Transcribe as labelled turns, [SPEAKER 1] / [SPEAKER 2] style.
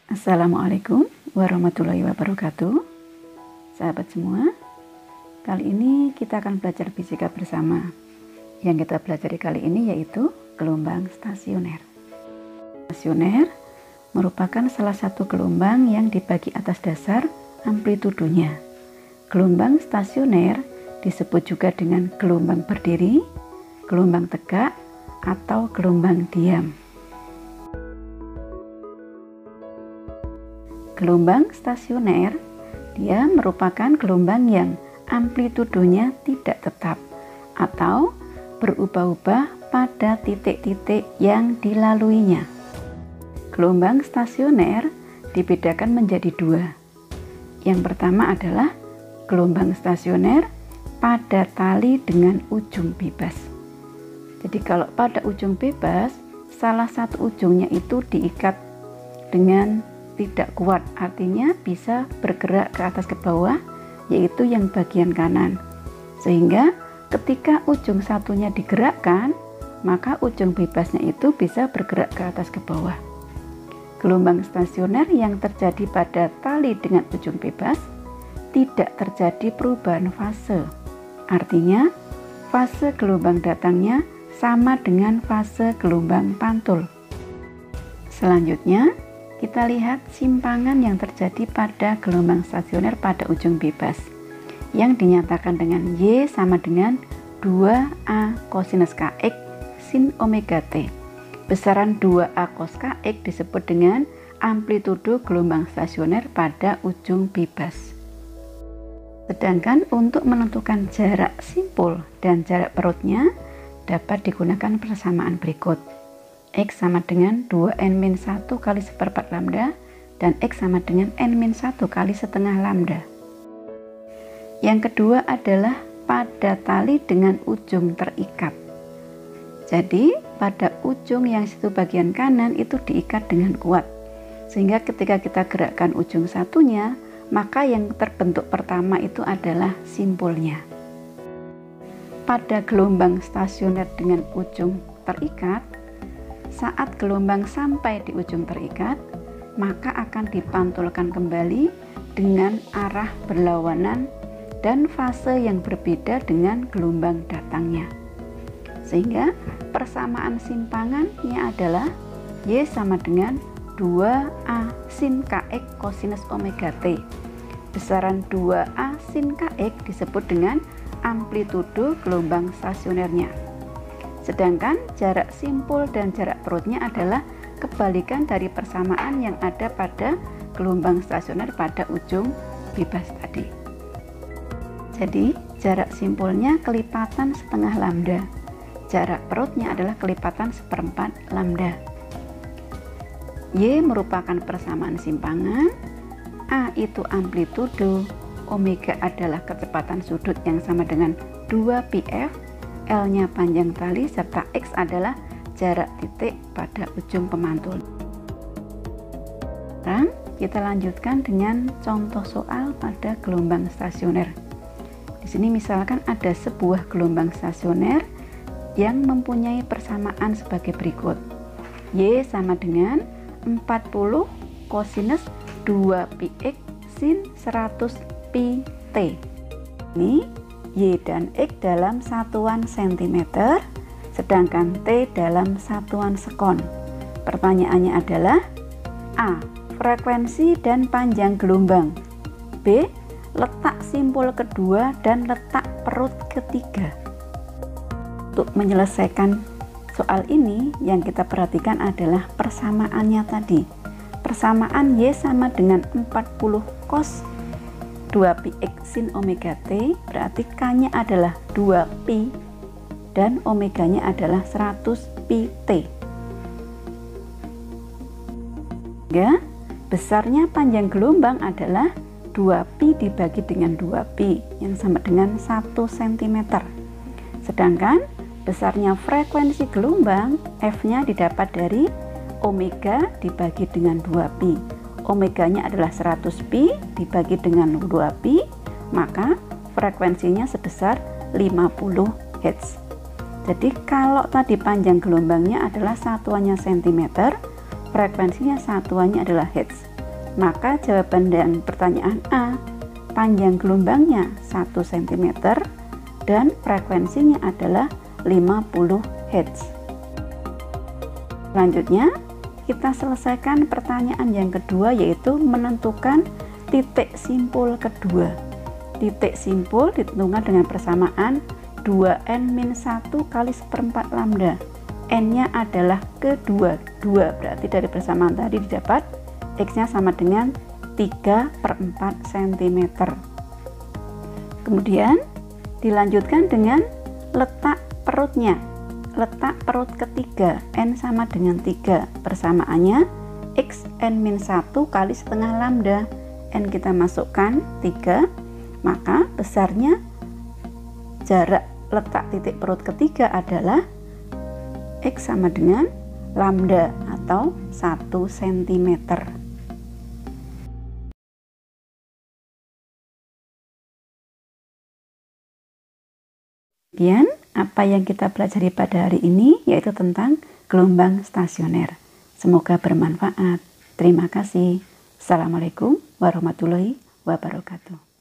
[SPEAKER 1] Assalamualaikum warahmatullahi wabarakatuh. Sahabat semua, kali ini kita akan belajar fisika bersama. Yang kita pelajari kali ini yaitu gelombang stasioner. Stasioner merupakan salah satu gelombang yang dibagi atas dasar amplitudonya. Gelombang stasioner disebut juga dengan gelombang berdiri, gelombang tegak, atau gelombang diam. Gelombang stasioner, dia merupakan gelombang yang amplitudonya tidak tetap atau berubah-ubah pada titik-titik yang dilaluinya. Gelombang stasioner dibedakan menjadi dua. Yang pertama adalah gelombang stasioner pada tali dengan ujung bebas. Jadi kalau pada ujung bebas, salah satu ujungnya itu diikat dengan tidak kuat, artinya bisa bergerak ke atas ke bawah, yaitu yang bagian kanan. Sehingga ketika ujung satunya digerakkan, maka ujung bebasnya itu bisa bergerak ke atas ke bawah. Gelombang stasioner yang terjadi pada tali dengan ujung bebas tidak terjadi perubahan fase. Artinya, fase gelombang datangnya sama dengan fase gelombang pantul. Selanjutnya, kita lihat simpangan yang terjadi pada gelombang stasioner pada ujung bebas yang dinyatakan dengan Y sama dengan 2A kosinus KX sin omega T. Besaran 2A cos KX disebut dengan amplitudo gelombang stasioner pada ujung bebas. Sedangkan untuk menentukan jarak simpul dan jarak perutnya dapat digunakan persamaan berikut. X sama dengan 2n-1 kali seperempat lambda dan X sama dengan n-1 kali setengah lambda. Yang kedua adalah pada tali dengan ujung terikat. Jadi pada ujung yang situ bagian kanan itu diikat dengan kuat, sehingga ketika kita gerakkan ujung satunya, maka yang terbentuk pertama itu adalah simpulnya. Pada gelombang stasioner dengan ujung terikat, saat gelombang sampai di ujung terikat, maka akan dipantulkan kembali dengan arah berlawanan dan fase yang berbeda dengan gelombang datangnya. Sehingga persamaan simpangannya adalah Y sama dengan 2A sin KX kosinus omega T. Besaran 2A sin KX disebut dengan amplitudo gelombang stasionernya. Sedangkan jarak simpul dan jarak perutnya adalah kebalikan dari persamaan yang ada pada gelombang stasioner pada ujung bebas tadi. Jadi jarak simpulnya kelipatan setengah lambda, jarak perutnya adalah kelipatan seperempat lambda. Y merupakan persamaan simpangan, A itu amplitudo, omega adalah kecepatan sudut yang sama dengan 2πf, L-nya panjang tali, serta X adalah jarak titik pada ujung pemantul. Sekarang kita lanjutkan dengan contoh soal pada gelombang stasioner. Di sini misalkan ada sebuah gelombang stasioner yang mempunyai persamaan sebagai berikut. Y sama dengan 40 kosinus 2πx sin 100πt. Ini Y dan X dalam satuan cm, sedangkan T dalam satuan sekon. Pertanyaannya adalah A. Frekuensi dan panjang gelombang, B. Letak simpul kedua dan letak perut ketiga. Untuk menyelesaikan soal ini, yang kita perhatikan adalah persamaannya tadi. Persamaan Y sama dengan 40 cos 2πx sin omega T, berarti K-nya adalah 2π dan omeganya adalah 100πt. Ya, besarnya panjang gelombang adalah 2π dibagi dengan 2π yang sama dengan 1 cm. Sedangkan besarnya frekuensi gelombang F-nya didapat dari omega dibagi dengan 2π. Omeganya adalah 100π dibagi dengan 2π, maka frekuensinya sebesar 50 Hz. Jadi kalau tadi panjang gelombangnya adalah satuannya cm, frekuensinya satuannya adalah Hz. Maka jawaban dan pertanyaan A, panjang gelombangnya 1 cm dan frekuensinya adalah 50 Hz. Selanjutnya, kita selesaikan pertanyaan yang kedua, yaitu menentukan titik simpul kedua. Titik simpul ditentukan dengan persamaan 2n-1 kali 1/4 lambda. N-nya adalah kedua, 2, berarti dari persamaan tadi didapat X-nya sama dengan 3/4 cm. Kemudian dilanjutkan dengan letak perutnya. Letak perut ketiga, N sama dengan 3, persamaannya X N-1 kali setengah lambda. N kita masukkan 3, maka besarnya jarak letak titik perut ketiga adalah X sama dengan lambda atau 1 cm. Kemudian, apa yang kita pelajari pada hari ini yaitu tentang gelombang stasioner. Semoga bermanfaat. Terima kasih. Assalamualaikum warahmatullahi wabarakatuh.